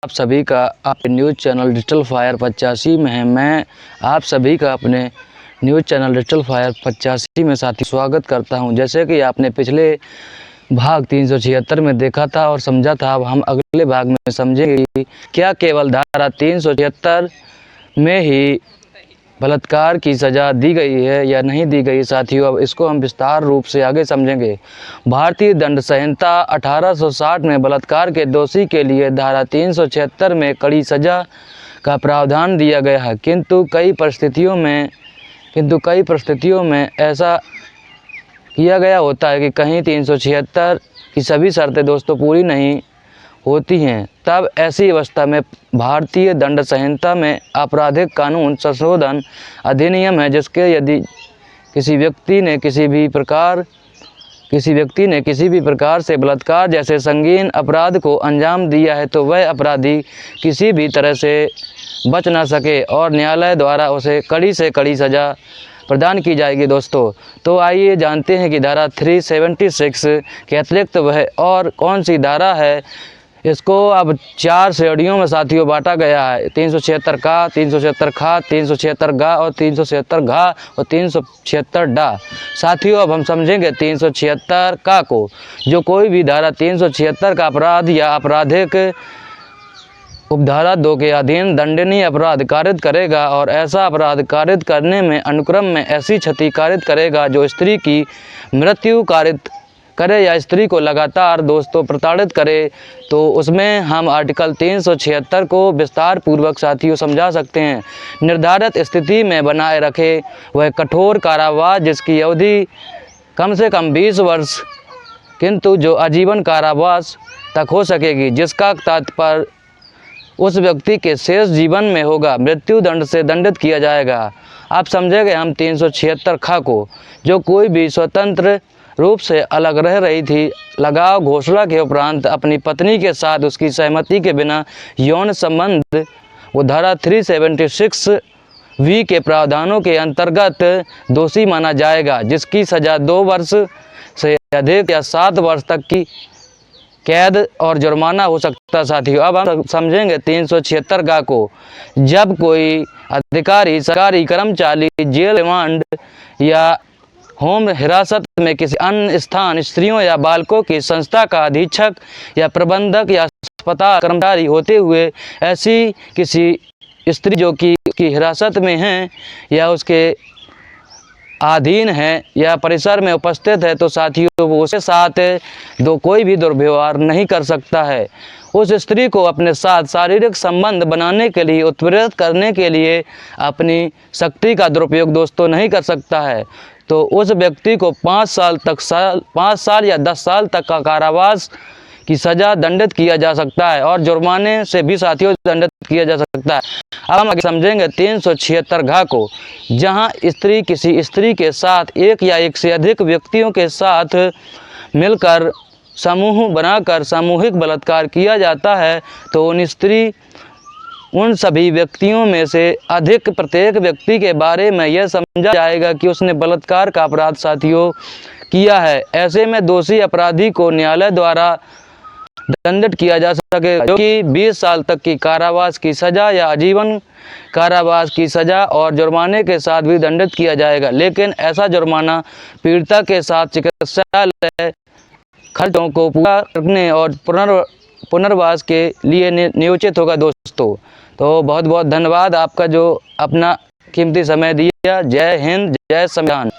आप सभी का आपके न्यूज़ चैनल डिजिटल फायर 85 में है। मैं आप सभी का अपने न्यूज़ चैनल डिजिटल फायर 85 में साथी स्वागत करता हूं। जैसे कि आपने पिछले भाग 376 में देखा था और समझा था, अब हम अगले भाग में समझेंगे कि क्या केवल धारा 376 में ही बलात्कार की सज़ा दी गई है या नहीं दी गई। साथियों, अब इसको हम विस्तार रूप से आगे समझेंगे। भारतीय दंड संहिता 1860 में बलात्कार के दोषी के लिए धारा 376 में कड़ी सज़ा का प्रावधान दिया गया है, किंतु कई परिस्थितियों में ऐसा किया गया होता है कि कहीं 376 की सभी शर्तें दोस्तों पूरी नहीं होती हैं। तब ऐसी अवस्था में भारतीय दंड संहिता में आपराधिक कानून संशोधन अधिनियम है, जिसके यदि किसी व्यक्ति ने किसी भी प्रकार से बलात्कार जैसे संगीन अपराध को अंजाम दिया है तो वह अपराधी किसी भी तरह से बच ना सके और न्यायालय द्वारा उसे कड़ी से कड़ी सज़ा प्रदान की जाएगी। दोस्तों, तो आइए जानते हैं कि धारा 376 के अतिरिक्त वह और कौन सी धारा है। इसको अब 4 श्रेणियों में साथियों बांटा गया है। 376 का, 376 खा, 376 गा और 376 घा और 376 डा। साथियों, अब हम समझेंगे 376 का को, जो कोई भी धारा 376 का अपराध या आपराधिक उपधारा 2 के अधीन दंडनीय अपराध कारित करेगा और ऐसा अपराध कारित करने में अनुक्रम में ऐसी क्षति कारित करेगा जो स्त्री की मृत्यु कारित करे या स्त्री को लगातार दोस्तों प्रताड़ित करे, तो उसमें हम आर्टिकल 376 को विस्तार पूर्वक साथियों समझा सकते हैं। निर्धारित स्थिति में बनाए रखे वह कठोर कारावास जिसकी अवधि कम से कम 20 वर्ष किंतु जो आजीवन कारावास तक हो सकेगी, जिसका तात्पर्य उस व्यक्ति के शेष जीवन में होगा, मृत्यु दंड से दंडित किया जाएगा। आप समझेंगे हम 376 खा को, जो कोई भी स्वतंत्र रूप से अलग रह रही थी, लगाव घोषणा के उपरांत अपनी पत्नी के साथ उसकी सहमति के बिना यौन संबंध, वो धारा 376 वी के प्रावधानों के अंतर्गत दोषी माना जाएगा, जिसकी सज़ा 2 वर्ष से अधिक या 7 वर्ष तक की कैद और जुर्माना हो सकता। साथियों, अब हम समझेंगे 376 गा को, जब कोई अधिकारी, सरकारी कर्मचारी जेल रिमांड या होम हिरासत में किसी अन्य स्थान स्त्रियों या बालकों की संस्था का अधीक्षक या प्रबंधक या अस्पताल कर्मचारी होते हुए ऐसी किसी स्त्री जो कि हिरासत में हैं या उसके अधीन है या परिसर में उपस्थित है, तो साथियों वो उसके साथ कोई भी दुर्व्यवहार नहीं कर सकता है। उस स्त्री को अपने साथ शारीरिक संबंध बनाने के लिए, उत्प्रेरित करने के लिए अपनी शक्ति का दुरुपयोग दोस्तों नहीं कर सकता है, तो उस व्यक्ति को 5 साल या 10 साल तक का कारावास की सज़ा दंडित किया जा सकता है और जुर्माने से भी साथियों दंडित किया जा सकता है। अब हम आगे समझेंगे 376 घा को, जहां स्त्री किसी स्त्री के साथ एक या एक से अधिक व्यक्तियों के साथ मिलकर समूह बनाकर सामूहिक बलात्कार किया जाता है, तो उन सभी व्यक्तियों में से अधिक प्रत्येक व्यक्ति के बारे में यह समझा जाएगा कि उसने बलात्कार का अपराध साथियों किया है। ऐसे में दोषी अपराधी को न्यायालय द्वारा दंडित किया जा सके, जो कि 20 साल तक की कारावास की सज़ा या आजीवन कारावास की सज़ा और जुर्माने के साथ भी दंडित किया जाएगा। लेकिन ऐसा जुर्माना पीड़िता के साथ चिकित्सालय खर्चों को पूरा करने और पुनर्वास के लिए नियोजित होगा। दोस्तों, तो बहुत बहुत धन्यवाद आपका जो अपना कीमती समय दिया। जय हिंद, जय संविधान।